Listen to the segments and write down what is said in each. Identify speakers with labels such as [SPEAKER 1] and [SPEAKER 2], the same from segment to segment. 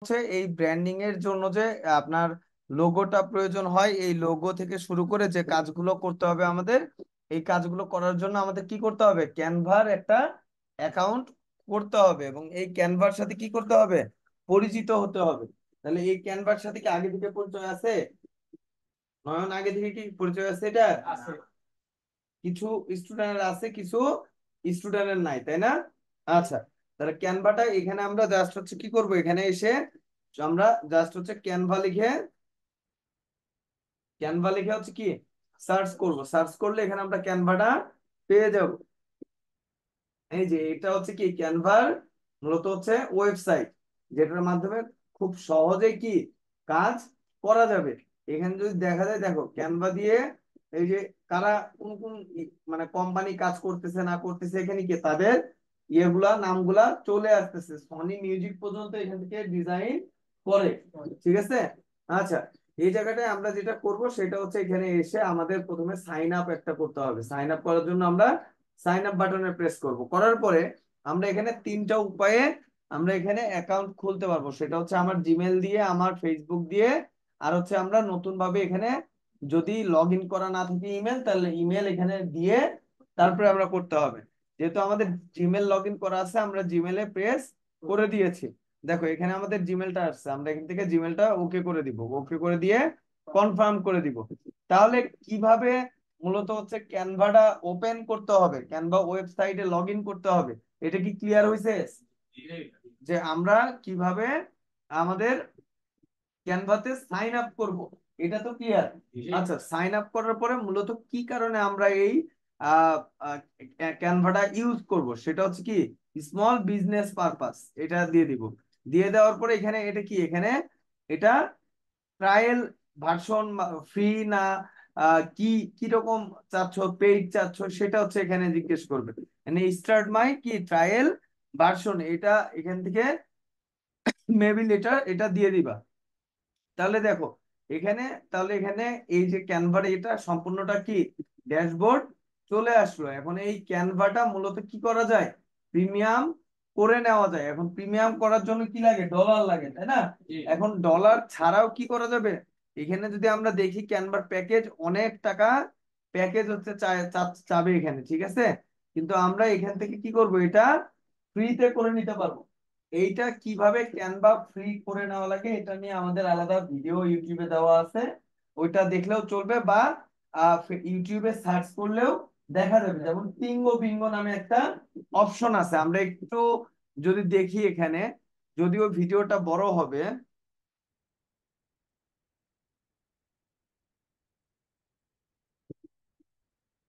[SPEAKER 1] হচ্ছে এই ব্র্যান্ডিং এর জন্য যে আপনার লোগোটা প্রয়োজন হয়, এই লোগো থেকে শুরু করে যে কাজগুলো করতে হবে আমাদের, এই কাজগুলো করার জন্য আমাদের কি করতে হবে? ক্যানভার একটা অ্যাকাউন্ট করতে হবে এবং এই ক্যানভার সাথে কি করতে হবে? পরিচিত হতে হবে। তাহলে এই ক্যানভার সাথে কি আগে থেকে পরিচয় আছে? নয়ন, আগে থেকে কি পরিচয় আছে? এটা আছে, কিছু স্টুডেন্টের আছে, কিছু স্টুডেন্টের নাই, তাই না? আচ্ছা, তাহলে ক্যানভাটা এখানে আমরা জাস্ট হচ্ছে কি করব, এখানে এসে আমরা জাস্ট হচ্ছে ক্যানভা লিখে হচ্ছে কি সার্চ করব। সার্চ করলে এখানে আমরা ক্যানভাটা পেয়ে যাব। এই যে এটা হচ্ছে কি ক্যানভার, মূলত হচ্ছে ওয়েবসাইট, যেটার মাধ্যমে খুব সহজে কি কাজ করা যাবে। এখানে যদি দেখা যায়, দেখো ক্যানভা দিয়ে এই যে কারা কোন কোন মানে কোম্পানি কাজ করতেছে না করতেছে, এখানে কি তাদের ইয়েগুলা নামগুলা চলে আসতেছে, সনি মিউজিক পর্যন্ত এখান থেকে ডিজাইন করে। ঠিক আছে। আচ্ছা, এই জায়গাটায় আমরা যেটা করব সেটা হচ্ছে এখানে এসে আমাদের প্রথমে সাইন আপ একটা করতে হবে। সাইন আপ করার জন্য আমরা সাইন আপ বাটনে প্রেস করব। করার পরে আমরা এখানে তিনটা উপায়ে আমরা এখানে অ্যাকাউন্ট খুলতে পারবো। সেটা হচ্ছে আমার জিমেল দিয়ে, আমার ফেসবুক দিয়ে, আর হচ্ছে আমরা নতুন ভাবে এখানে যদি লগ ইন করা না থাকে ইমেল, তাহলে ইমেল এখানে দিয়ে তারপরে আমরা করতে হবে। যেহেতু আমাদের জিমেল লগ ইন করা আছে, আমরা জিমেলে প্রেস করে দিয়েছি। দেখো এখানে আমাদের জিমেলটা আসছে, আমরা এখান থেকে জিমেলটা ওকে করে দিব, ওকে করে দিয়ে কনফার্ম করে দিব। তাহলে কিভাবে মূলত হচ্ছে ক্যানভাটা ওপেন করতে হবে, ক্যানভা ওয়েবসাইটে লগ ইন করতে হবে, এটা কি ক্লিয়ার হয়েছে? যে আমরা কিভাবে আমাদের ক্যানভাতে সাইন আপ করব, এটা তো ক্লিয়ার। আচ্ছা, সাইন আপ করার পরে মূলত কি কারণে আমরা এই ক্যানভাটা ইউজ করব, সেটা হচ্ছে কি স্মল বিজনেস পারপাস, এটা দিয়ে দিব। দিয়ে দেওয়ার পরে এখানে এটা কি, এখানে এটা ট্রায়াল ভার্সন, ফ্রি না কি কি রকম চাচ্ছ, পেইড চাচ্ছ, সেটা হচ্ছে এখানে জিজ্ঞেস করবে। মানে স্টার্ট মাই কি ট্রায়াল ভার্সন, এটা এখান থেকে মেবি এটা দিয়ে দিবা। তাহলে দেখো এখানে, তাহলে এখানে এই যে ক্যানভার এটা সম্পূর্ণটা কি ড্যাশবোর্ড চলে আসলো। এখন এই ক্যানভাটা মূলত কি করা যায়? প্রিমিয়াম করে নেওয়া যায়। এখন প্রিমিয়াম করার জন্য কি লাগে? ডলার লাগে, তাই না? এখন ডলার ছাড়াও কি করা যাবে? এখানে যদি আমরা দেখি ক্যানভার প্যাকেজ, অনেক টাকা প্যাকেজ হচ্ছে চাবে এখানে, ঠিক আছে। কিন্তু আমরা এখান থেকে কি করব, এটা ফ্রিতে করে নিতে পারবো। এইটা কিভাবে ক্যানভা ফ্রি করে নেওয়া লাগে এটা নিয়ে আমাদের আলাদা ভিডিও ইউটিউবে দেওয়া আছে, ওইটা দেখলেও চলবে, বা ইউটিউবে সার্চ করলেও দেখা যাবে। যেমন টিঙ্গো বিঙ্গো নামে একটা অপশন আছে, আমরা একটু যদি দেখি এখানে, যদিও ভিডিওটা বড় হবে।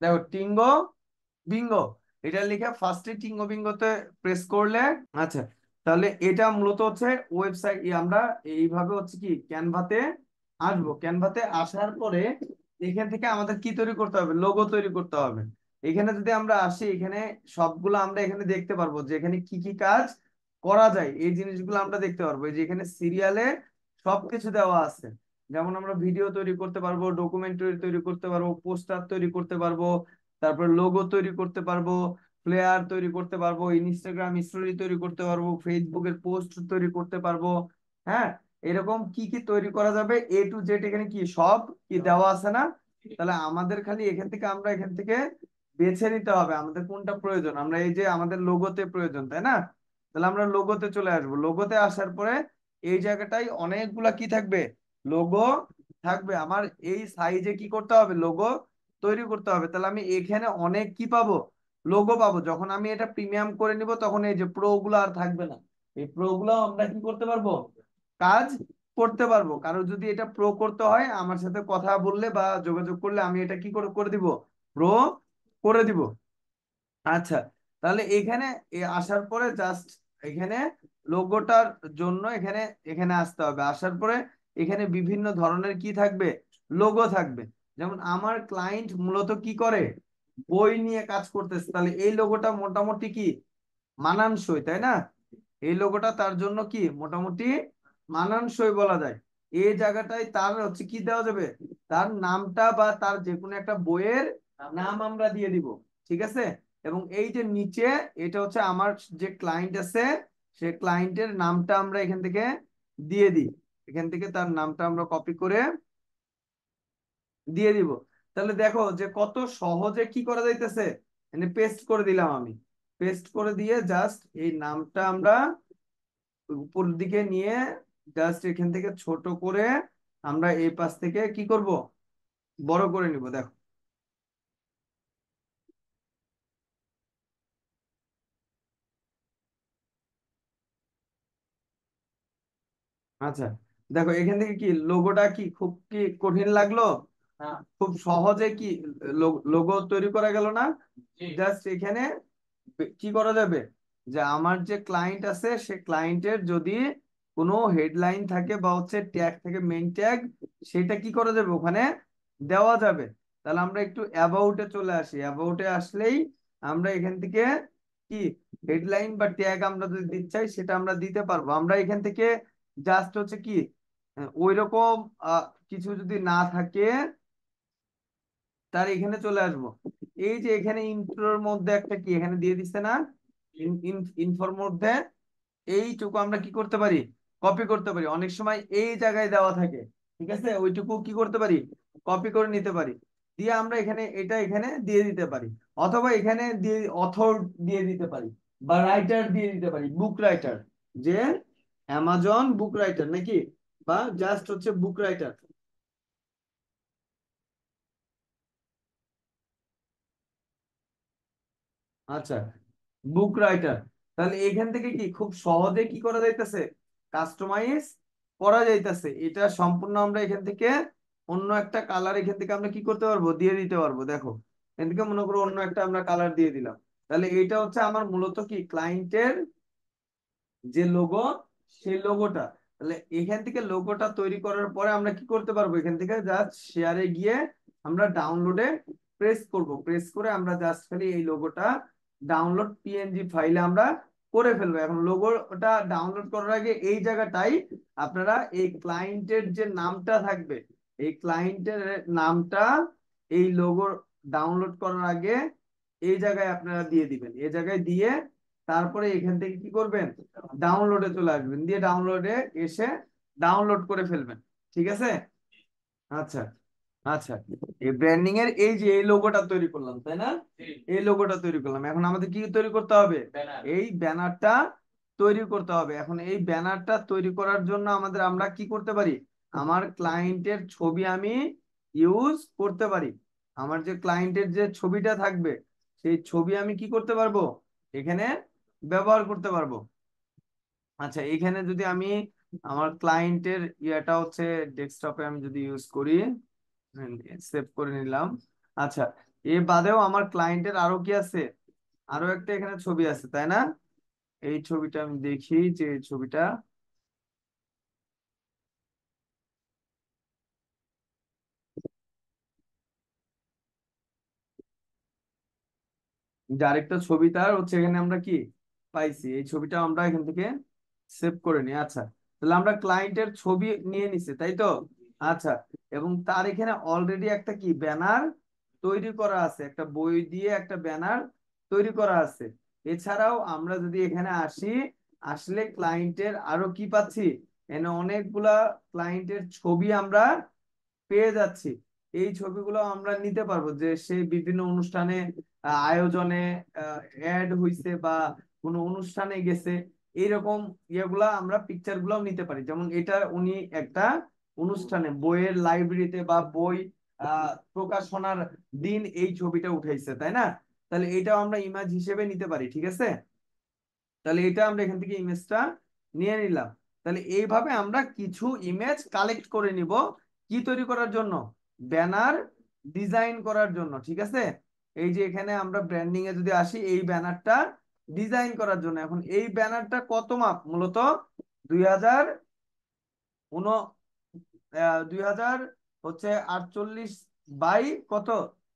[SPEAKER 1] দেখো টিঙ্গো বিঙ্গো, এটা লিখে ফার্স্টে টিঙ্গো বিঙ্গোতে প্রেস করলে, আচ্ছা, তাহলে এটা মূলত হচ্ছে ওয়েবসাইট, আমরা এইভাবে হচ্ছে কি ক্যানভাতে আসবো। ক্যানভাতে আসার পরে এখান থেকে আমাদের কি তৈরি করতে হবে? লোগো তৈরি করতে হবে। এখানে যদি আমরা আসি, এখানে সবগুলো আমরা এখানে দেখতে পারবো যে এখানে কি কি কাজ করা যায়, এই জিনিসগুলো আমরা দেখতে পারবো। এই যে এখানে সিরিয়ালে সবকিছু দেওয়া আছে। যেমন আমরা ভিডিও তৈরি করতে পারবো, ডকুমেন্টারি তৈরি করতে পারবো, পোস্টার তৈরি করতে পারবো, তারপর লোগো তৈরি করতে পারবো, ফ্লেয়ার তৈরি করতে পারবো, ইনস্টাগ্রাম স্টোরি তৈরি করতে পারবো, ফেসবুকের পোস্ট তৈরি করতে পারবো। হ্যাঁ, এরকম কি কি তৈরি করা যাবে এ টু জেড এখানে কি সব কি দেওয়া আছে না? তাহলে আমাদের খালি এখান থেকে, আমরা এখান থেকে বেছে নিতে হবে আমাদের কোনটা প্রয়োজন। আমরা এই যে আমাদের লোগোতে প্রয়োজন, তাই না? তাহলে আমরা লোগোতে চলে আসবো। লোগোতে আসার পরে এই জায়গাটায় অনেকগুলা কি থাকবে? লোগো থাকবে। আমার এই সাইজে কি করতে হবে? লোগো তৈরি করতে হবে। তাহলে আমি এখানে অনেক কি পাবো? লোগো পাবো। যখন আমি এটা প্রিমিয়াম করে নিব, তখন এই যে প্রো গুলো আর থাকবে না। এই প্রো গুলো আমরা কি করতে পারবো? কাজ করতে পারবো। কারো যদি এটা প্রো করতে হয়, আমার সাথে কথা বললে বা যোগাযোগ করলে আমি এটা কি করে করে দিব? প্রো করে দিব। আচ্ছা, তাহলে এখানে আসার পরে জাস্ট এখানে লোগোটার জন্য এখানে এখানে আসতে হবে। আসার পরে এখানে বিভিন্ন ধরনের কি থাকবে? লোগো থাকবে। যেমন আমার ক্লায়েন্ট মূলত কি করে? বই নিয়ে কাজ করতেছে, তাহলে এই লোগোটা মোটামুটি কি মানানসই, তাই না? এই লোগোটা তার জন্য কি মোটামুটি মানানসই বলা যায়। এই জায়গাটায় তার হচ্ছে কি দেওয়া যাবে? তার নামটা বা তার যে কোনো একটা বইয়ের নাম আমরা দিয়ে দিব। ঠিক আছে। এবং এই যে নিচে, এটা হচ্ছে আমার যে ক্লায়েন্ট আছে, সে ক্লায়েন্টের নামটা আমরা এখান থেকে দিয়ে দিই। এখান থেকে তার নামটা আমরা কপি করে দিয়ে দিব। তাহলে দেখো যে কত সহজে কি করা যাইতেছে, মানে পেস্ট করে দিলাম আমি। পেস্ট করে দিয়ে জাস্ট এই নামটা আমরা উপর দিকে নিয়ে জাস্ট এখান থেকে ছোট করে আমরা এই পাশ থেকে কি করব, বড় করে নিব। দেখো, আচ্ছা, দেখো এখান থেকে কি লোগোটা কি খুব কি কঠিন লাগলো? খুব সহজে কি লোগো তৈরি করা গেল না? জাস্ট এখানে কি করা যাবে, যে আমার যে ক্লায়েন্ট আছে সে ক্লায়েন্টের যদি কোনো হেডলাইন থাকে বা হচ্ছে ট্যাগ থাকে, মেইন ট্যাগ, সেটা কি করা যাবে ওখানে দেওয়া যাবে। তাহলে আমরা একটু অ্যাবাউটে চলে আসি। অ্যাবাউটে আসলেই আমরা এখান থেকে কি হেডলাইন বা ট্যাগ আমরা যদি দিতে চাই সেটা আমরা দিতে পারবো। আমরা এখান থেকে জাস্ট হচ্ছে কি ওই রকম কিছু যদি না থাকে তার এখানে চলে আসবো। এই যে এখানে ইন্ট্রোর মধ্যে একটা কি এখানে দিয়ে দিচ্ছে না, ইনফোর মধ্যে এইটুকু আমরা কি করতে পারি, কপি করতে পারি। অনেক সময় এই জায়গায় দেওয়া থাকে, ঠিক আছে, ওইটুকু কি করতে পারি, কপি করে নিতে পারি। দিয়ে আমরা এখানে এটা এখানে দিয়ে দিতে পারি, অথবা এখানে দিয়ে অথর দিয়ে দিতে পারি, বা রাইটার দিয়ে দিতে পারি, বুক রাইটার, যে অ্যামাজন বুক রাইটার নাকি, বা জাস্ট হচ্ছে বুক রাইটার। আচ্ছা, বুক রাইটার। তাহলে এখান থেকে কি খুব সহজে কি করা যাইতেছে, কাস্টমাইজ করা যাইতেছে। এটা সম্পূর্ণ আমরা এখান থেকে অন্য একটা কালার এখান থেকে আমরা কি করতে পারবো, দিয়ে দিতে পারবো। দেখো, এখান থেকে মনে করো অন্য একটা আমরা কালার দিয়ে দিলাম। তাহলে এটা হচ্ছে আমার মূলত কি ক্লায়েন্টের যে লোগো, সেই লোগোটা। তাহলে এখান থেকে লোগোটা তৈরি করার পরে আমরা কি করতে পারবো, এখান থেকে জাস্ট শেয়ারে গিয়ে আমরা ডাউনলোডে প্রেস করব। প্রেস করে আমরা জাস্ট খালি এই লোগোটা ডাউনলোড পিএনজি ফাইলে আমরা করে ফেলবো। এখন লোগোটা ডাউনলোড করার আগে এই জায়গাটাই আপনারা এই ক্লায়েন্টের যে নামটা থাকবে, এই ক্লায়েন্টের নামটা এই লোগো ডাউনলোড করার আগে এই জায়গায় আপনারা দিয়ে দিবেন। এই জায়গায় দিয়ে তারপরে এখান থেকে কি করবেন, ডাউনলোডে চলে আসবেন, দিয়ে ডাউনলোডে এসে ডাউনলোড করে ফেলবেন। ঠিক আছে? আচ্ছা, আচ্ছা, এই ব্র্যান্ডিং এর এই যে এই লোগোটা তৈরি করলাম, তাই না? এই লোগোটা তৈরি করলাম। এখন আমাদের কি তৈরি করতে হবে, এই ব্যানারটা তৈরি করতে হবে। এখন এই ব্যানারটা তৈরি করার জন্য আমাদের আমরা কি করতে পারি, আমার ক্লায়েন্টের ছবি আমি ইউজ করতে পারি। আমার যে ক্লায়েন্টের যে ছবিটা থাকবে সেই ছবি আমি কি করতে পারবো, এখানে ব্যবহার করতে পারবো। আচ্ছা, এখানে যদি আমি আমার ক্লায়েন্টের ইয়েটা হচ্ছে ডেস্কটপে আমি যদি ইউজ করি, সেভ করে নিলাম। আচ্ছা, এ বাদেও আমার ক্লায়েন্টের আরো কি আছে, আরো একটা এখানে ছবি আছে, তাই না? এই ছবিটা আমি দেখি, যে এই ছবিটা যে আরেকটা ছবি তার হচ্ছে এখানে আমরা কি পাইছি, এই ছবিটা আমরা এখান থেকে সেভ করে নিই। আচ্ছা, তাহলে আমরা ক্লায়েন্টের ছবি নিয়ে নিছি, তাই তো? আচ্ছা, এবং তার এখানে অলরেডি একটা কি ব্যানার তৈরি করা আছে, একটা বই দিয়ে একটা ব্যানার তৈরি করা আছে। এছাড়াও আমরা যদি এখানে আসি, আসলে ক্লায়েন্টের আরো কি পাচ্ছি, এখানে অনেকগুলা ক্লায়েন্টের ছবি আমরা পেয়ে যাচ্ছি। এই ছবিগুলো আমরা নিতে পারবো, যে সেই বিভিন্ন অনুষ্ঠানে আয়োজনে অ্যাড হইছে বা কোনো অনুষ্ঠানে গেছে, এইরকম ইয়েগুলা আমরা পিকচার গুলাও নিতে পারি। যেমন এটা উনি একটা অনুষ্ঠানে বইয়ের লাইব্রেরিতে বা বই প্রকাশনার দিন এই ছবিটা উঠাইছে, তাই না? তাহলে এটাও আমরা ইমেজ হিসেবে নিতে পারি। ঠিক আছে? তাহলে এটা আমরা এখান থেকে ইমেজটা নিয়ে নিলাম। তাহলে এইভাবে আমরা কিছু ইমেজ কালেক্ট করে নিব, কি তৈরি করার জন্য, ব্যানার ডিজাইন করার জন্য। ঠিক আছে? এই যে এখানে আমরা ব্র্যান্ডিং এ যদি আসি, এই ব্যানারটা ডিজাইন করার জন্য। এখন এই ব্যানারটা কত মাপ, মূলত 2000 2000 হচ্ছে 48 বাই কত,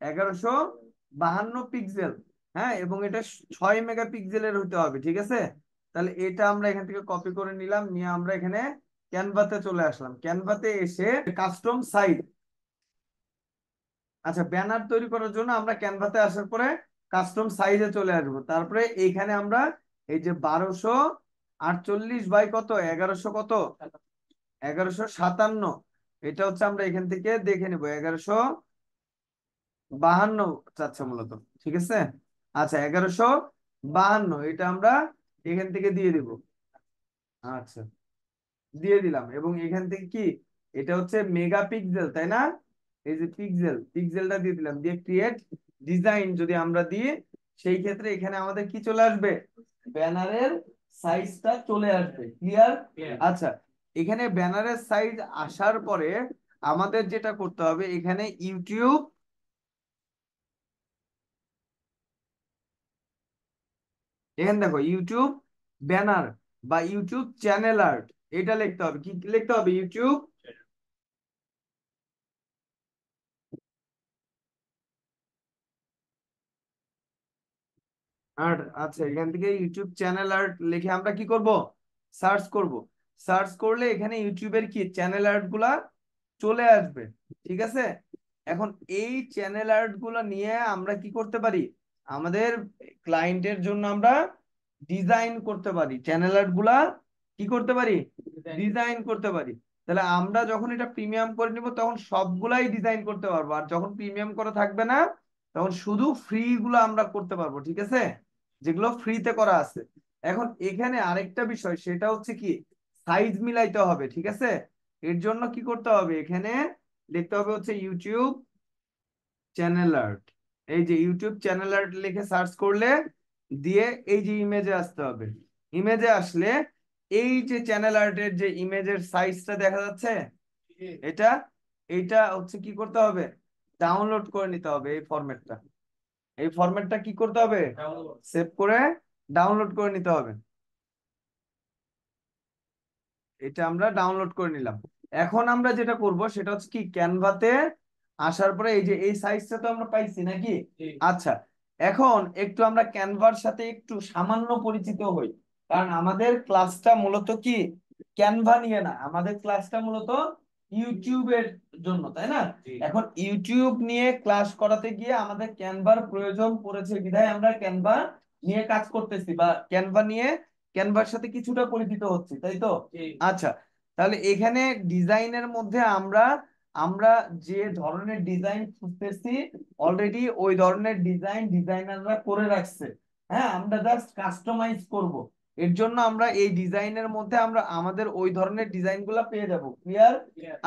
[SPEAKER 1] 1152 পিক্সেল। হ্যাঁ, এবং এটা 6 মেগাপিক্সেলের হতে হবে। ঠিক আছে? তাহলে এটা আমরা এখান থেকে কপি করে নিলাম, নিয়ে আমরা এখানে ক্যানভাতে চলে আসলাম। ক্যানভাতে এসে কাস্টম সাইজ, আচ্ছা, ব্যানার তৈরি করার জন্য আমরা ক্যানভাতে আসার পরে কাস্টম সাইজে চলে আসবো। তারপরে এইখানে আমরা এই যে 1248 বাই কত, 1100 কত, 1157, এটা হচ্ছে আমরা এখান থেকে দেখে নেবো 1152 চাচ্ছে মূলত, ঠিক আছে। আচ্ছা, 1152 এটা আমরা এখান থেকে দিয়ে দিব। আচ্ছা, দিয়ে দিলাম, এবং এখান থেকে কি, এটা হচ্ছে মেগাপিক্সেল তাই না, এই যে পিক্সেলটা দিয়ে দিলাম, দিয়ে ক্রিয়েট ডিজাইন যদি আমরা দিই, সেই ক্ষেত্রে এখানে আমাদের কি চলে আসবে, ব্যানারের সাইজটা চলে আসবে। ক্লিয়ার? আচ্ছা, এখানে ব্যানারের সাইজ আসার পরে আমাদের যেটা করতে হবে, এখানে ইউটিউব, এখানে দেখো ইউটিউব ব্যানার বা ইউটিউব চ্যানেল আর্ট, এটা লিখতে হবে। কি লিখতে হবে? YouTube art. আচ্ছা, এখান থেকে ইউটিউব চ্যানেল আর্ট লিখে আমরা কি করব, সার্চ করব। সার্চ করলে এখানে ইউটিউবের কি চ্যানেল আর্ট গুলা চলে আসবে, ঠিক আছে। এখন এই চ্যানেল আর্ট গুলা নিয়ে আমরা কি করতে পারি, আমাদের ক্লায়েন্টের জন্য আমরা ডিজাইন করতে পারি, চ্যানেল আর্ট গুলা কি করতে পারি, ডিজাইন করতে পারি। তাহলে আমরা যখন এটা প্রিমিয়াম করে নিব তখন সবগুলাই ডিজাইন করতে পারবো, আর যখন প্রিমিয়াম করা থাকবে না তখন শুধু ফ্রি গুলো আমরা করতে পারবো, ঠিক আছে, যেগুলো ফ্রিতে করা আছে। এখন এখানে আরেকটা বিষয়, সেটা হচ্ছে কি, সাইজ মিলাইতে হবে, ঠিক আছে। এর জন্য কি করতে হবে, এখানে লিখতে হবে হচ্ছে ইউটিউব চ্যানেল আর্ট। এই যে ইউটিউব চ্যানেল আর্ট লিখে সার্চ করলে দিয়ে এই যে ইমেজে আসতে হবে। ইমেজে আসলে এই যে চ্যানেল আর্টের যে ইমেজের সাইজটা দেখা যাচ্ছে, এটা এইটা হচ্ছে কি করতে হবে, ডাউনলোড করে নিতে হবে। এই ফরম্যাটটা, এই ফরম্যাটটা কি করতে হবে, সেভ করে ডাউনলোড করে নিতে হবে। এটা আমরা ডাউনলোড করে নিলাম। এখন আমরা যেটা করব সেটা হচ্ছে কি, ক্যানভাতে আসার পরে এই যে এই সাইজটা তো আমরা পাইছি নাকি। আচ্ছা, এখন একটু আমরা ক্যানভার সাথে একটু সামান্য পরিচিত হই, কারণ আমাদের ক্লাসটা মূলত কি, ক্যানভা নিয়ে না, আমাদের ক্লাসটা মূলত ইউটিউবের জন্য, তাই না। এখন ইউটিউব নিয়ে ক্লাস করাতে গিয়ে আমাদের ক্যানভার প্রয়োজন পড়েছে বিধায় আমরা ক্যানভা নিয়ে কাজ করতেছি, বা ক্যানভা নিয়ে ক্যানভার সাথে কিছুটা পরিচিত হচ্ছি, তাই তো। আচ্ছা, তাহলে এখানে ডিজাইনের মধ্যে আমরা আমরা যে ধরনের ডিজাইন খুঁজতেছি অলরেডি ওই ধরনের ডিজাইন ডিজাইনাররা করে রাখছে। হ্যাঁ, আমরা জাস্ট কাস্টমাইজ করব। এর জন্য আমরা এই ডিজাইনের মধ্যে আমরা আমাদের ওই ধরনের ডিজাইন গুলা পেয়ে যাব। ক্লিয়ার?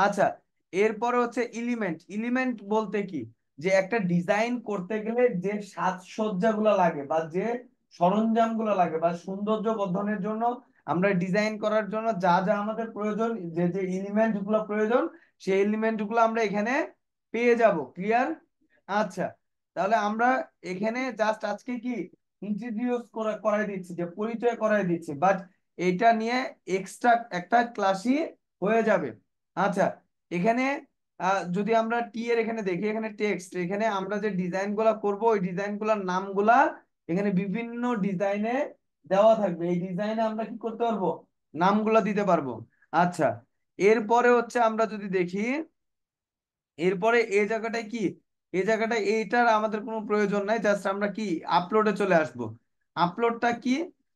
[SPEAKER 1] আচ্ছা, এরপরে হচ্ছে এলিমেন্ট। এলিমেন্ট বলতে কি, যে একটা ডিজাইন করতে গেলে যে সাজসজ্জা গুলা লাগে বা যে সরঞ্জাম গুলো লাগে বা সৌন্দর্য বর্ধনের জন্য আমরা ডিজাইন করার জন্য যা যা আমাদের প্রয়োজন, যে যে এলিমেন্ট গুলো প্রয়োজন, সেই এলিমেন্ট গুলো আমরা এখানে পেয়ে যাব। ক্লিয়ার? আচ্ছা, তাহলে আমরা এখানে জাস্ট আজকে কি ইন্ট্রোডিউস করাই দিচ্ছি, যে পরিচয় করাই দিচ্ছি, বাট এটা নিয়ে এক্সট্রা একটা ক্লাসই হয়ে যাবে। আচ্ছা, এখানে যদি আমরা টি এর এখানে দেখি, এখানে টেক্সট, এখানে আমরা যে ডিজাইন গুলা করবো ওই ডিজাইন গুলার নামগুলা এখানে বিভিন্ন ডিজাইনে দেওয়া থাকবে। এই ডিজাইনে আমরা কি করতে পারবো, নামগুলা দিতে পারবো। আচ্ছা, এরপরে হচ্ছে আমরা যদি দেখি, এরপরে এই জায়গাটায় কি, এই জায়গাটায় এইটার আমাদের কোনো প্রয়োজন নাই, জাস্ট আমরা কি আপলোডে চলে আসব। আপলোডটা কি,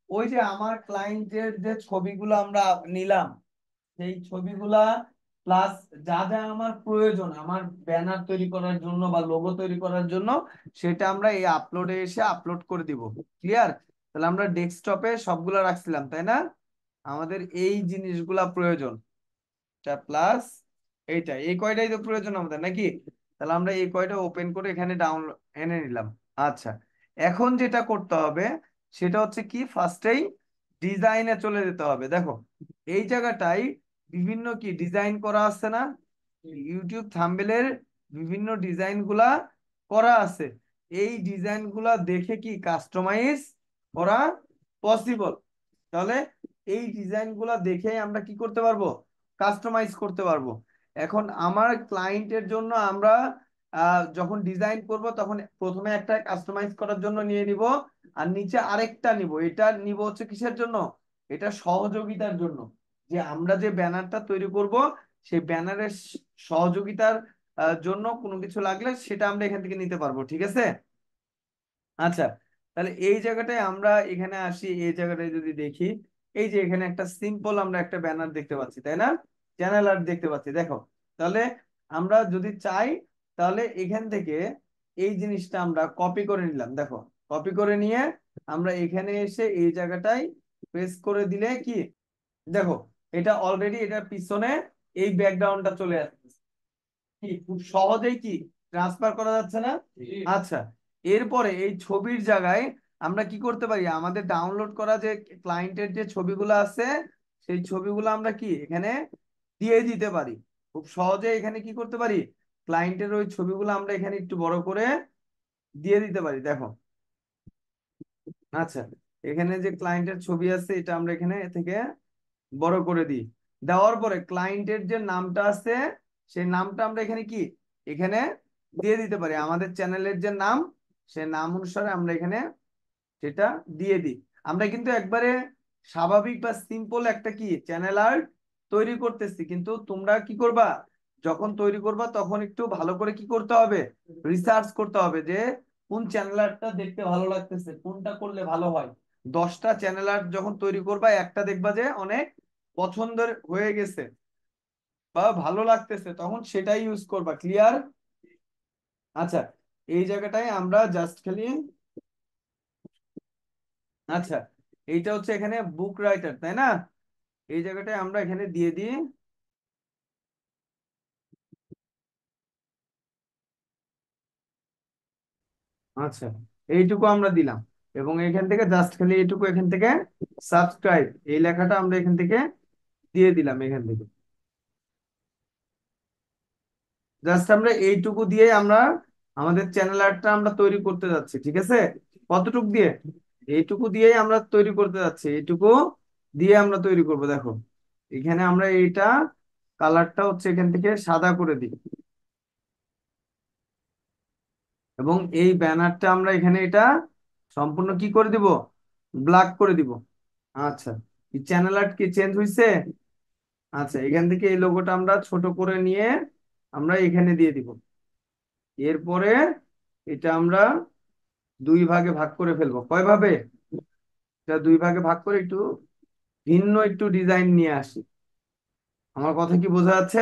[SPEAKER 1] ওই যে আমার ক্লায়েন্টের যে ছবিগুলো আমরা নিলাম, সেই ছবিগুলা প্লাস যা যা আমার প্রয়োজন আমার ব্যানার তৈরি করার জন্য বা লোগো তৈরি করার জন্য, সেটা আমরা এই আপলোডে এসে আপলোড করে দিব। ক্লিয়ার? তাহলে আমরা ডেস্কটপে সবগুলা রাখছিলাম, তাই না। আমাদের এই জিনিসগুলা প্রয়োজন, এটা প্লাস এইটা, এই কয়টাই তো প্রয়োজন আমাদের নাকি। তাহলে আমরা এই কয়টা ওপেন করে এখানে ডাউনলোড এনে নিলাম। আচ্ছা, এখন যেটা করতে হবে সেটা হচ্ছে কি, ফার্স্টেই ডিজাইনে চলে যেতে হবে। দেখো এই জায়গাটাই বিভিন্ন কি ডিজাইন করা আছে না, ইউটিউব থাম্বনেলের বিভিন্ন ডিজাইন গুলা করা আছে। এই ডিজাইন গুলা দেখে কি কাস্টমাইজ করা পসিবল। তাহলে এই ডিজাইন গুলা দেখে আমরা কি করতে পারবো, কাস্টমাইজ করতে পারবো। এখন আমার ক্লায়েন্টের জন্য আমরা যখন ডিজাইন করব তখন প্রথমে একটা কাস্টমাইজ করার জন্য নিয়ে নিব, আর নিচে আরেকটা নিব। এটা নিব হচ্ছে কিসের জন্য, এটা সহযোগিতার জন্য, যে আমরা যে ব্যানারটা তৈরি করব সেই ব্যানারের সহযোগিতার জন্য কোনো কিছু লাগলে সেটা আমরা এখান থেকে নিতে পারবো, ঠিক আছে। আচ্ছা, তাহলে এই জায়গাটায় আমরা এখানে আসি, এই জায়গাটায় যদি দেখি, এই যে এখানে একটা সিম্পল আমরা একটা ব্যানার দেখতে পাচ্ছি, তাই না। চ্যানেল আর্ট দেখতে পাচ্ছি, দেখো। তাহলে আমরা যদি চাই, তাহলে এখান থেকে এই জিনিসটা আমরা কপি করে নিলাম, দেখো। কপি করে নিয়ে আমরা এখানে এসে এই জায়গাটায় প্রেস করে দিলে কি, দেখো, এটা অলরেডি এটার পিছনে এই ব্যাকগ্রাউন্ডটা চলে আসছে। কি খুব সহজেই কি ট্রান্সফার করা যাচ্ছে না? আচ্ছা, এরপরে এই ছবির জায়গায় আমরা কি করতে পারি, আমাদের ডাউনলোড করা যে ক্লায়েন্টের যে ছবিগুলো আছে, সেই ছবিগুলো আমরা কি এখানে দিয়ে দিতে পারি। খুব সহজে এখানে কি করতে পারি, ক্লায়েন্টের ওই ছবিগুলো আমরা এখানে একটু বড় করে দিয়ে দিতে পারি, দেখো। আচ্ছা, এখানে যে ক্লায়েন্টের ছবি আছে এটা আমরা এখানে থেকে বড় করে দিই। দেওয়ার পরে ক্লায়েন্টের যে নামটা আছে, সেই নামটা আমরা এখানে কি এখানে দিয়ে দিতে পারি, আমাদের চ্যানেলের যে নাম, সে নাম অনুসারে আমরা এখানে সেটা দিয়ে দিই। আমরা কিন্তু একবারে স্বাভাবিক বা সিম্পল একটা কি চ্যানেল আর্ট তৈরি করতেছি, কিন্তু তোমরা কি করবা, যখন তৈরি করবা তখন একটু ভালো করে কি করতে হবে, রিসার্চ করতে হবে যে কোন চ্যানেল আর্টটা দেখতে ভালো লাগতেছে, কোনটা করলে ভালো হয়। 10টা চ্যানেল আর্ট যখন তৈরি করবা, একটা দেখবা যে অনেক পছন্দের হয়ে গেছে বা ভালো লাগতেছে, তখন সেটাই ইউজ করবা। ক্লিয়ার? আচ্ছা, এই জায়গাটায় আমরা জাস্ট খালি, আচ্ছা, এইটা হচ্ছে এখানে বুক রাইটার, তাই না? এই জায়গাটায় আমরা এখানে দিয়ে দিই। আচ্ছা, এইটুকু আমরা দিলাম, এবং এখান থেকে জাস্ট খালি এইটুকু, এখান থেকে সাবস্ক্রাইব এই লেখাটা আমরা এখান থেকে দিয়ে দিলাম, এখান থেকে জাস্ট আমরা এইটুকু দিয়ে আমরা আমাদের চ্যানেল আর্টটা আমরা তৈরি করতে যাচ্ছি, ঠিক আছে? কতটুকু দিয়ে, এইটুকু দিয়েই আমরা তৈরি করতে যাচ্ছি, এইটুকু দিয়ে আমরা তৈরি করব, দেখো। এখানে আমরা এইটা কালারটা হচ্ছে এখান থেকে সাদা করে দিই, এবং এই ব্যানারটা আমরা এখানে এটা সম্পূর্ণ কি করে দিব, ব্ল্যাক করে দিব। আচ্ছা, এই চ্যানেল আর্ট কি চেঞ্জ হয়েছে? আচ্ছা, এখান থেকে এই লোগোটা আমরা ছোট করে নিয়ে আমরা এখানে দিয়ে দিব। এরপরে এটা আমরা দুই ভাগে ভাগ করে ফেলবো, কয় ভাবে, এটা দুই ভাগে ভাগ করে একটু ভিন্ন একটু ডিজাইন নিয়ে আসি। আমার কথা কি বোঝা যাচ্ছে?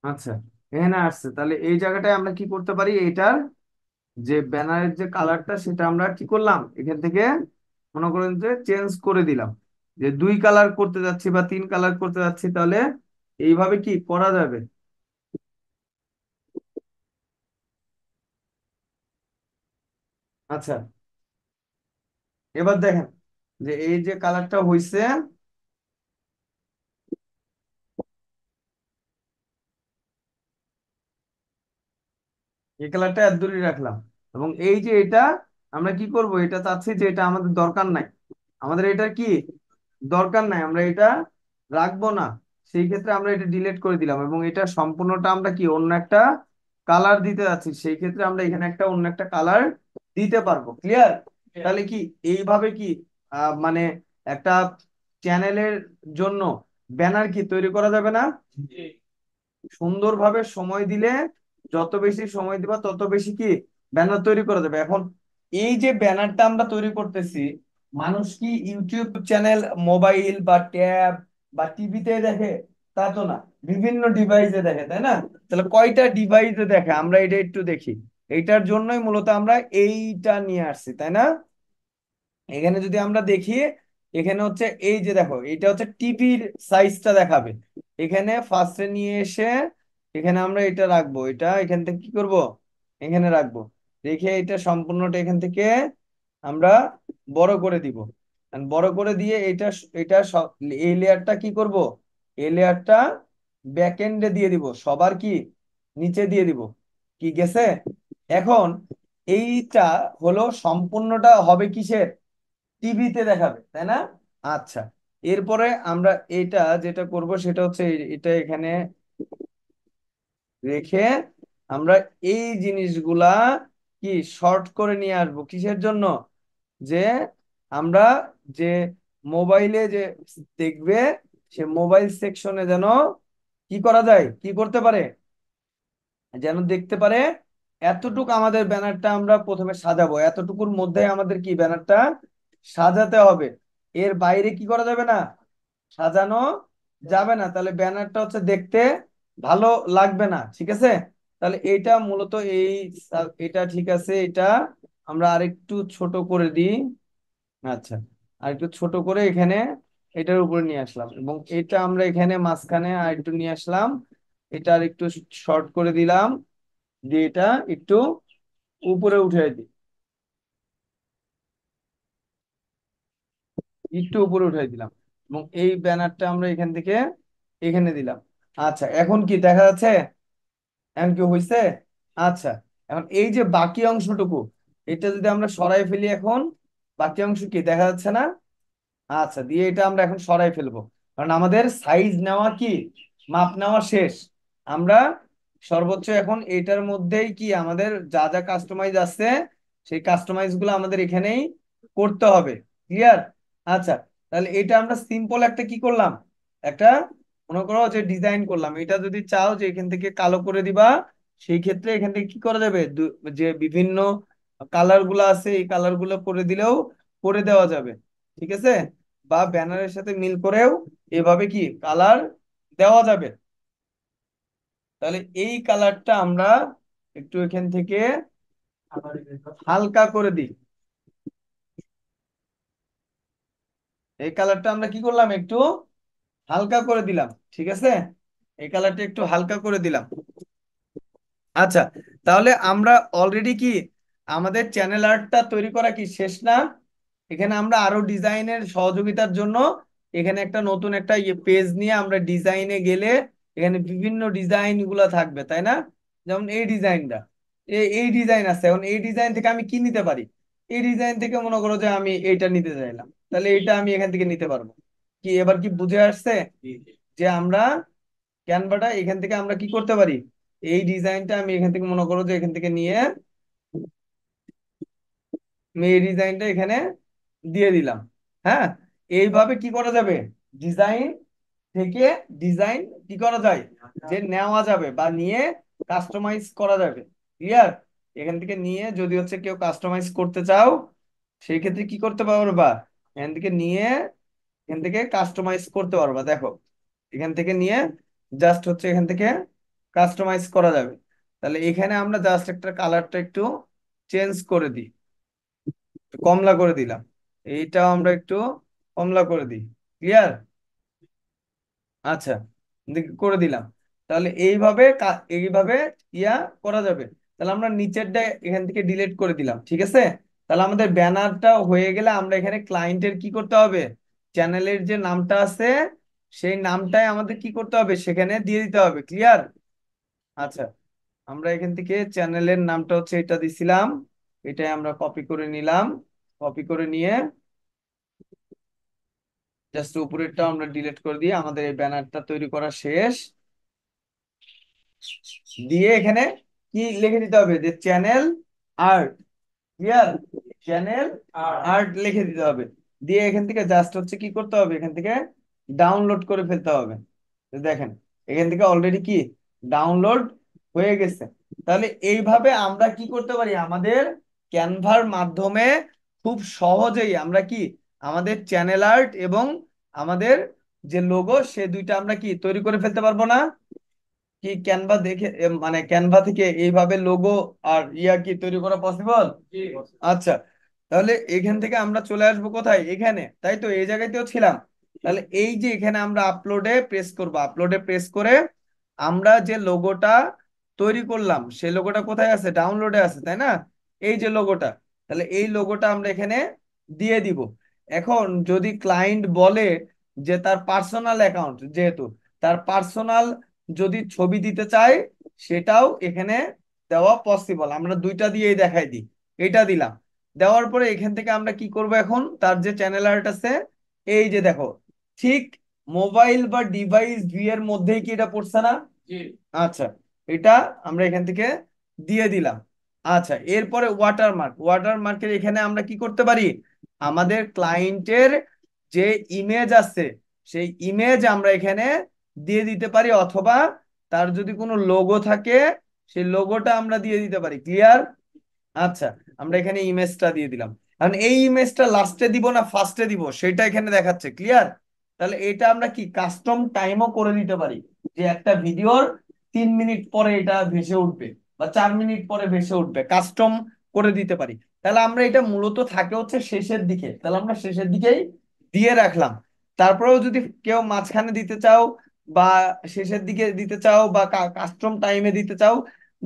[SPEAKER 1] আচ্ছা, এখানে আসছে, তাহলে এই জায়গাটায় আমরা কি করতে পারি, এটার যে ব্যানারের যে কালারটা সেটা আমরা কি করলাম, এখান থেকে মনে করেন যে চেঞ্জ করে দিলাম, যে 2 কালার করতে যাচ্ছি বা 3 কালার করতে যাচ্ছি, তাহলে এইভাবে কি করা যাবে। আচ্ছা, এবার দেখেন যে এই যে কালারটা হইছে, এই কালারটা এত দূরই রাখলাম, এবং এই যে এটা আমরা কি করব, এটা চাচ্ছি যে এটা আমাদের দরকার নাই, আমাদের এটা কি দরকার নাই, আমরা এটা রাখবো না। সেই ক্ষেত্রে আমরা এটা ডিলিট করে দিলাম, এবং এটা সম্পূর্ণটা আমরা কি অন্য একটা কালার দিতে যাচ্ছি, সেই ক্ষেত্রে আমরা এখানে একটা অন্য একটা কালার দিতে পারবো। ক্লিয়ার? তাহলে কি এইভাবে কি মানে একটা চ্যানেলের জন্য ব্যানার কি তৈরি করা যাবে না? সুন্দরভাবে সময় দিলে, যত বেশি সময় দিবা তত বেশি কি ব্যানার তৈরি করা যাবে। এখন এই যে ব্যানারটা আমরা তৈরি করতেছি, মানুষ কি ইউটিউব চ্যানেল, মোবাইল বা ট্যাব বা টিভিতে দেখে? তা তো না, বিভিন্ন ডিভাইসে দেখে, তাই না? তাহলে কয়টা ডিভাইসে দেখে আমরা এটা একটু দেখি। এইটার জন্যই মূলত আমরা এইটা নিয়ে আসছি, তাই না? এখানে যদি আমরা দেখি, এখানে হচ্ছে এই যে দেখো, এটা হচ্ছে টিভির সাইজটা দেখাবে। এখানে ফার্স্টে নিয়ে এসে এখানে আমরা এটা রাখবো, এটা এখান থেকে কি করব, এখানে রাখবো। রেখে এটা সম্পূর্ণটা এখান থেকে আমরা বড় করে দিব। And বড় করে দিয়ে এটা এটা এই লেয়ারটা কি করব, এই লেয়ারটা ব্যাক এন্ডে দিয়ে দিব, সবার কি নিচে দিয়ে দিব। কি গেছে? এখন এইটা হলো সম্পূর্ণটা হবে কিসের, টিভিতে দেখাবে, তাই না? আচ্ছা, এরপরে আমরা এটা যেটা করব সেটা হচ্ছে এটা এখানে রেখে আমরা এই জিনিসগুলা কি শর্ট করে নিয়ে আসবো, কিসের জন্য, যে আমরা যে মোবাইলে যে দেখবে, সে মোবাইল সেকশনে যেন কি করা যায়, কি করতে পারে, যেন দেখতে পারে এতটুকু আমাদের ব্যানারটা আমরা প্রথমে সাজাবো, এতটুকুর মধ্যে আমাদের কি ব্যানারটা সাজাতে হবে। এর বাইরে কি করা যাবে না, সাজানো যাবে না, তাহলে ব্যানারটা হচ্ছে দেখতে ভালো লাগবে না, ঠিক আছে। তাহলে এটা মূলত এটা ঠিক আছে, এটা আমরা আরেকটু ছোট করে দিই। আচ্ছা, আরেকটু ছোট করে এখানে এটার উপরে নিয়ে আসলাম, এবং এটা আমরা এখানে মাঝখানে আরেকটু নিয়ে আসলাম, এটা আর একটু শর্ট করে দিলাম, দিয়ে এটা একটু উপরে উঠে দিই, একটু উপরে উঠে দিলাম, এবং এই ব্যানারটা আমরা এখান থেকে এখানে দিলাম। আচ্ছা, এখন কি দেখা যাচ্ছে, এখন কি হয়েছে? আচ্ছা, এখন এই যে বাকি অংশটুকু, এটা যদি আমরা সরাই ফেলি, এখন বাকি অংশ কি দেখা যাচ্ছে না? আচ্ছা, দিয়ে এটা আমরা এখন সরাই ফেলবো, কারণ আমাদের সাইজ নেওয়া কি, মাপ নেওয়া শেষ। আমরা সর্বোচ্চ এখন এটার মধ্যেই কি আমাদের যা যা কাস্টমাইজ আছে, সেই কাস্টমাইজ গুলো আমাদের এখানেই করতে হবে। ক্লিয়ার? আচ্ছা, তাহলে এটা আমরা সিম্পল একটা কি করলাম, একটা মনে করো যে ডিজাইন করলাম। এটা যদি চাও যে এখান থেকে কালো করে দিবা, সেই ক্ষেত্রে এখান থেকে কি করা যাবে, যে বিভিন্ন কালার গুলো আছে এই কালার গুলো করে দিলেও করে দেওয়া যাবে, ঠিক আছে। বা ব্যানারের সাথে মিল করেও এভাবে কি কালার দেওয়া যাবে। তাহলে এই কালারটা আমরা একটু এখান থেকে হালকা করে দিই। এই কালারটা আমরা কি করলাম, একটু হালকা করে দিলাম, ঠিক আছে। এই কালারটা একটু হালকা করে দিলাম। আচ্ছা, তাহলে আমরা অলরেডি কি আমাদের চ্যানেল আর্টটা তৈরি করা কি শেষ না? এখানে আমরা আরো ডিজাইনের সহযোগিতার জন্য এখানে একটা নতুন একটা পেজ নিয়ে আমরা ডিজাইনে গেলে এখানে বিভিন্ন ডিজাইন গুলা থাকবে, তাই না? যেমন এই ডিজাইনটা, এই ডিজাইন আছে, এখন এই ডিজাইন থেকে আমি কি নিতে পারি, এই ডিজাইন থেকে মনে করো যে আমি এইটা নিতে চাইলাম, তাহলে এইটা আমি এখান থেকে নিতে পারবো। কি এবার কি বুঝে আসছে যে আমরা ক্যানভাটা এখান থেকে আমরা কি করতে পারি, এই ডিজাইনটা আমি এখান থেকে মনে করো যে এখান থেকে নিয়ে আমি এই ডিজাইনটা এখানে দিয়ে দিলাম। হ্যাঁ, এইভাবে কি করা যাবে, ডিজাইন থেকে ডিজাইন কি করা যায়, যে নেওয়া যাবে বা নিয়ে কাস্টমাইজ করা যাবে। ক্লিয়ার? এখান থেকে নিয়ে যদি হচ্ছে কেউ কাস্টমাইজ করতে চাও, সেই ক্ষেত্রে কি করতে পারবা, এখান থেকে নিয়ে এখান থেকে কাস্টমাইজ করতে পারবা। দেখো, এখান থেকে নিয়ে জাস্ট হচ্ছে এখান থেকে কাস্টমাইজ করা যাবে। তাহলে এখানে আমরা জাস্ট একটা কালারটা একটু চেঞ্জ করে দিই, কমলা করে দিলাম, এইটাও আমরা একটু কমলা করে দিই। ক্লিয়ার? আচ্ছা, করে দিলাম। তাহলে এইভাবে এইভাবে ইয়া করা যাবে। তাহলে আমরা নিচেরটা এখান থেকে ডিলিট করে দিলাম, ঠিক আছে। তাহলে আমাদের ব্যানারটা হয়ে গেলে আমরা এখানে ক্লায়েন্টের কি করতে হবে, চ্যানেলের যে নামটা আছে সেই নামটাই আমাদের কি করতে হবে, সেখানে দিয়ে দিতে হবে। ক্লিয়ার? আচ্ছা, আমরা এখান থেকে চ্যানেলের নামটা হচ্ছে এটা দিছিলাম, এটাই আমরা কপি করে নিলাম। কপি করে নিয়ে জাস্ট উপরেরটা আমরা ডিলিট করে দিয়ে আমাদের এই ব্যানারটা তৈরি করা শেষ। দিয়ে এখানে কি লিখে দিতে হবে, যে channel art. Clear? Channel art লিখে দিতে হবে। দিয়ে এখান থেকে জাস্ট হচ্ছে কি করতে হবে, এখান থেকে ডাউনলোড করে ফেলতে হবে। তো দেখেন, এখান থেকে অলরেডি কি ডাউনলোড হয়ে গেছে। তাহলে এইভাবে আমরা কি করতে পারি, আমাদের ক্যানভার মাধ্যমে খুব সহজেই আমরা কি আমাদের চ্যানেল আর্ট এবং আমাদের যে লোগো সে দুইটা আমরা কি তৈরি করে ফেলতে পারবো না? কি ক্যানভা দেখে মানে ক্যানভা থেকে এইভাবে লোগো আর ইয়া কি তৈরি করা পসিবল? আচ্ছা, তাহলে এখান থেকে আমরা চলে আসবো কোথায়, এখানে, তাই তো এই জায়গাতেও ছিলাম। তাহলে এই যে এখানে আমরা আপলোডে প্রেস করব, আপলোডে প্রেস করে আমরা যে লোগোটা তৈরি করলাম সেই লোগোটা কোথায় আছে, ডাউনলোডে আছে, তাই না? এই যে লোগোটা, তাহলে এই লোগোটা আমরা এখানে দিয়ে দিব। এখন যদি ক্লায়েন্ট বলে যে তার পার্সোনাল অ্যাকাউন্ট, যেহেতু তার পার্সোনাল যদি ছবি দিতে চায়, সেটাও এখানে দেওয়া পসিবল। আমরা দুইটা দিয়েই দেখাই দিই, এটা দিলাম। দেওয়ার পরে এখান থেকে আমরা কি করব, এখন তার যে চ্যানেল আর্ট আছে, এই যে দেখো, ঠিক মোবাইল বা ডিভাইস ভি এর মধ্যেই কি এটা পড়ছে না? আচ্ছা, এটা আমরা এখান থেকে দিয়ে দিলাম। আচ্ছা, এরপরে ওয়াটারমার্ক, ওয়াটারমার্কের এখানে আমরা কি করতে পারি, আমাদের ক্লায়েন্টের যে ইমেজ আছে সেই ইমেজ আমরা এখানে দিয়ে দিতে পারি, অথবা তার যদি কোনো লোগো থাকে সেই লোগোটা আমরা দিয়ে দিতে পারি। ক্লিয়ার? আচ্ছা, আমরা এখানে ইমেজটা দিয়ে দিলাম। কারণ এই ইমেজটা লাস্টে দিব না ফার্স্টে দিব সেটা এখানে দেখাচ্ছে। ক্লিয়ার? তাহলে এটা আমরা কি কাস্টম টাইমও করে দিতে পারি, যে একটা ভিডিওর 3 মিনিট পরে এটা ভেসে উঠবে বা 4 মিনিট পরে ভেসে উঠবে, কাস্টম করে দিতে পারি। তাহলে আমরা এটা মূলত থাকে হচ্ছে শেষের দিকে, তাহলে আমরা শেষের দিকেই দিয়ে রাখলাম। তারপরেও যদি কেউ মাঝখানে দিতে চাও বা শেষের দিকে দিতে চাও বা কাস্টম টাইমে দিতে চাও,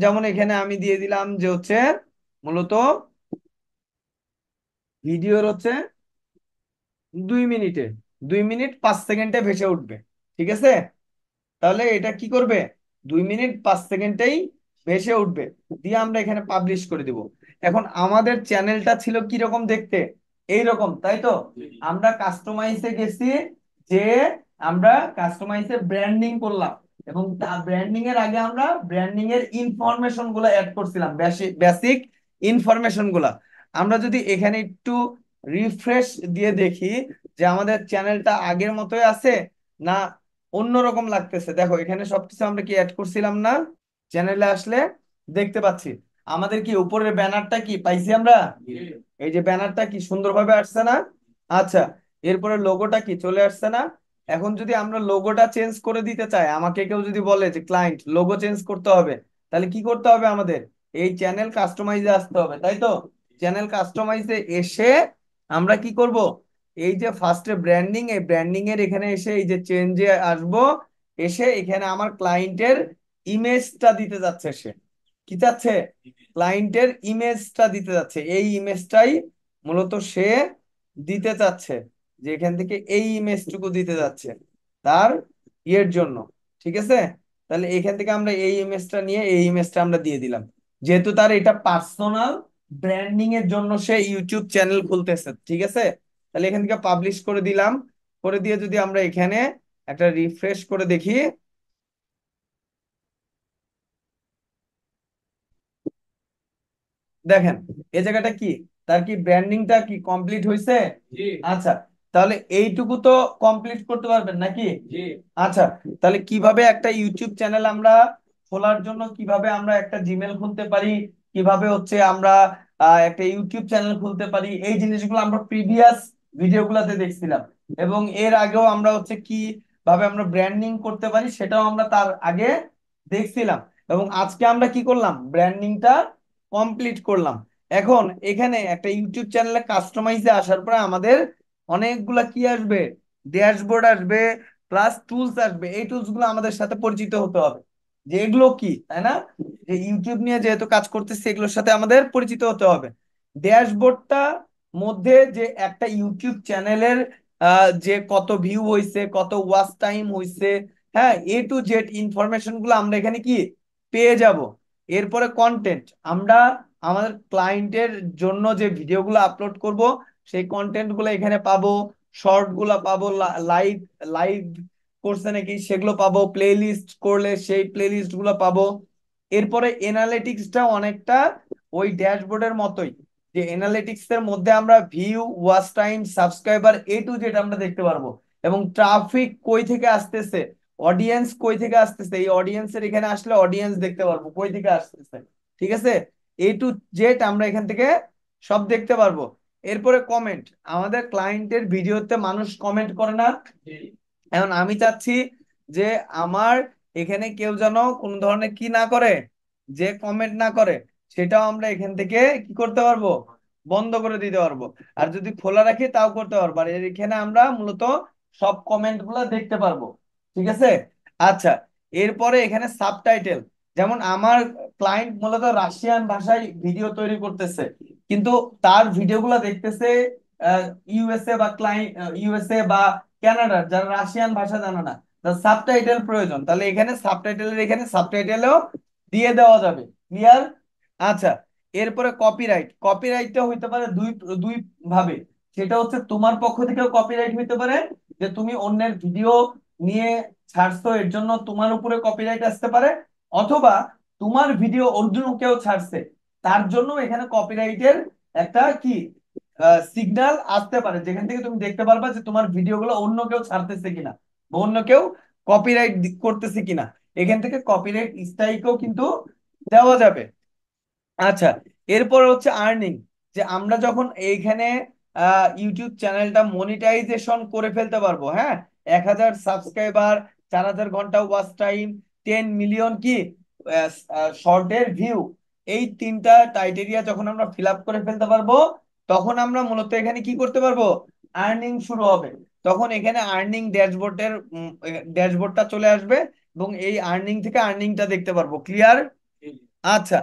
[SPEAKER 1] যেমন এখানে আমি দিয়ে দিলাম যে হচ্ছে মূলত ভিডিওর হচ্ছে 2 মিনিটে, 2 মিনিট 5 সেকেন্ডে ভেসে উঠবে। ঠিক আছে? তাহলে এটা কি করবে, 2 মিনিট 5 সেকেন্ডেই ভেসে উঠবে, দিয়ে আমরা এখানে পাবলিশ করে দিব। এখন আমাদের চ্যানেলটা ছিল কি রকম দেখতে, এই রকম, তাই তো? আমরা কাস্টমাইজে গেছি, যে আমরা কাস্টমাইজে ব্র্যান্ডিং করলাম, এবং ব্র্যান্ডিং এর আগে আমরা ব্র্যান্ডিং এর ইনফরমেশন গুলো অ্যাড করছিলাম, বেসিক ইনফরমেশন গুলা। আমরা যদি এখানে একটু রিফ্রেশ দিয়ে দেখি যে আমাদের চ্যানেলটা আগের মতোই আছে না অন্যরকম লাগতেছে, দেখো এখানে সবকিছু আমরা কি অ্যাড করছিলাম না? চ্যানেলে আসলে দেখতে পাচ্ছি আমাদের কি উপরের ব্যানারটা কি পাইছি আমরা, এই যে ব্যানারটা কি সুন্দরভাবে আসছে না? আচ্ছা, এরপরে লোগোটা কি চলে আসছে না? এখন যদি আমরা লোগোটা চেঞ্জ করে দিতে চাই, আমাকে কেউ যদি বলে যে ক্লায়েন্ট লোগো চেঞ্জ করতে হবে, তাহলে কি করতে হবে আমাদের? এই চ্যানেল কাস্টমাইজে আসতে হবে, তাই তো? চ্যানেল কাস্টমাইজে এসে আমরা কি করব, এই যে ফার্স্টে ব্র্যান্ডিং, এই ব্র্যান্ডিং এর এখানে এসে এই যে চেঞ্জে আসবো, এসে এখানে আমার ক্লায়েন্টের ইমেজটা দিতে যাচ্ছে সে, কি চাচ্ছে? ক্লায়েন্টের ইমেজটা দিতে যাচ্ছে, এই ইমেজটাই মূলত সে দিতে চাচ্ছে, যে এখান থেকে এই ইমেজটুকু দিতে যাচ্ছে তার ইয়ের জন্য। ঠিক আছে? তাহলে এখান থেকে আমরা এই ইমেজটা নিয়ে এই ইমেজটা আমরা দিয়ে দিলাম, যেহেতু তার এটা পার্সোনাল ব্র্যান্ডিং এর জন্য সে ইউটিউব চ্যানেল খুলতেছে। ঠিক আছে? তাহলে এখান থেকে পাবলিশ করে দিলাম, করে দিয়ে যদি আমরা এখানে একটা রিফ্রেশ করে দেখি, দেখেন এই জায়গাটা কি, তার কি ব্র্যান্ডিংটা কি কমপ্লিট হয়েছে? আচ্ছা, তাহলে এইটুকু তো কমপ্লিট করতে পারবেন নাকি? আচ্ছা, তাহলে কিভাবে একটা ইউটিউব চ্যানেল আমরা খোলার জন্য কিভাবে আমরা একটা জিমেল খুলতে পারি, কিভাবে হচ্ছে আমরা একটা ইউটিউব চ্যানেল খুলতে পারি, এই জিনিসগুলো আমরা প্রিভিয়াস ভিডিওগুলোতে দেখছিলাম। এবং এর আগেও আমরা হচ্ছে কি ভাবে আমরা ব্র্যান্ডিং করতে পারি সেটাও আমরা তার আগে দেখছিলাম। এবং আজকে আমরা কি করলাম, ব্র্যান্ডিংটা কমপ্লিট করলাম। এখন এখানে একটা ইউটিউব চ্যানেলে কাস্টমাইজে আসার পরে আমাদের অনেকগুলা কি আসবে, ড্যাশবোর্ড আসবে, প্লাস টুলস আসবে। এই টুলস গুলো আমাদের সাথে পরিচিত হতে হবে, যে এগুলো কি, তাই না? যে ইউটিউব নিয়ে যেহেতু কাজ করতেছি এগুলোর সাথে আমাদের পরিচিত হতে হবে। ড্যাশবোর্ডটা মধ্যে যে একটা ইউটিউব চ্যানেলের যে কত ভিউ হয়েছে, কত ওয়াচ টাইম হয়েছে, হ্যাঁ, A to Z ইনফরমেশন গুলো আমরা এখানে কি পেয়ে যাব। এরপরে কন্টেন্ট, আমরা আমাদের ক্লায়েন্টের জন্য যে ভিডিওগুলো আপলোড করব সেই কন্টেন্ট গুলো এখানে পাবো, শর্ট গুলা পাবো, লাইভ লাইভ করছে নাকি সেগুলো পাবো, প্লে লিস্ট করলে সেই প্লে লিস্ট গুলো পাবো। এরপরে এনালিটিক্সটা অনেকটা ওই ড্যাশবোর্ডের মতোই, যে এনালিটিক্স এর মধ্যে আমরা view, watch time, subscriber A to Z আমরা দেখতে পারবো, এবং ট্রাফিক কই থেকে আসতেছে, অডিয়েন্স কই থেকে আসতেছে, এই অডিয়েন্সের এখানে আসলে অডিয়েন্স দেখতে পারবো কই থেকে আসতেছে। ঠিক আছে? A to Z আমরা এখান থেকে সব দেখতে পারবো। এরপরে কমেন্ট, আমাদের ক্লায়েন্টের ভিডিওতে মানুষ কমেন্ট করে না? এখন আমি চাচ্ছি যে আমার এখানে কেউ যেন কোন ধরনের কি না করে, যে কমেন্ট না করে, সেটাও আমরা এখান থেকে কি করতে পারবো, বন্ধ করে দিতে পারবো। আর যদি খোলা রাখি তাও করতে পারবো, আর এখানে আমরা মূলত সব কমেন্ট গুলো দেখতে পারবো। ঠিক আছে? আচ্ছা, এরপরে এখানে সাবটাইটেল, যেমন আমার ক্লায়েন্ট মূলত রাশিয়ান ভাষায় ভিডিও তৈরি করতেছে, কিন্তু তার ভিডিওগুলো দেখতেছে ইউএসএ বা ক্লায়েন্ট, ইউএসএ বা কানাডার, যারা রাশিয়ান ভাষা জানে না, সাবটাইটেল প্রয়োজন, তাহলে এখানে সাবটাইটেলের এখানে সাবটাইটেলও দিয়ে দেওয়া যাবে। ক্লিয়ার? আচ্ছা, এরপরে কপিরাইট, কপিরাইটটা হইতে পারে দুই দুই ভাবে। সেটা হচ্ছে তোমার পক্ষ থেকেও কপিরাইট হইতে পারে, যে তুমি অন্যের ভিডিও নিয়ে ছাড়ছো এর জন্য তোমার উপরে কপিরাইট আসতে পারে, অথবা তোমার ভিডিও অন্য কেউ ছাড়ছে তার জন্য এখানে কপিরাইটের একটা কি সিগন্যাল আসতে পারে, যেখান থেকে তুমি দেখতে পারবা যে তোমার ভিডিওগুলো অন্য কেউ ছাড়তেছে কিনা বা অন্য কেউ কপিরাইট করতেছে কিনা। এখান থেকে কপিরাইট স্ট্রাইকও কিন্তু দেওয়া যাবে। আচ্ছা, এরপর হচ্ছে আর্নিং, যে আমরা যখন এইখানে ইউটিউব চ্যানেলটা মনিটাইজেশন করে ফেলতে পারবো, হ্যাঁ, 1,000 সাবস্ক্রাইবার, 4,000 ঘন্টা ওয়াচ টাইম, 10 মিলিয়ন কি শর্টের ভিউ, এই তিনটা ক্রাইটেরিয়া যখন আমরা ফিল আপ করে ফেলতে পারবো, তখন আমরা মূলত এখানে কি করতে পারবো, আর্নিং শুরু হবে। তখন এখানে আর্নিং ড্যাশবোর্ডটা চলে আসবে, এবং এই আর্নিং থেকে আর্নিংটা দেখতে পারবো। ক্লিয়ার? আচ্ছা,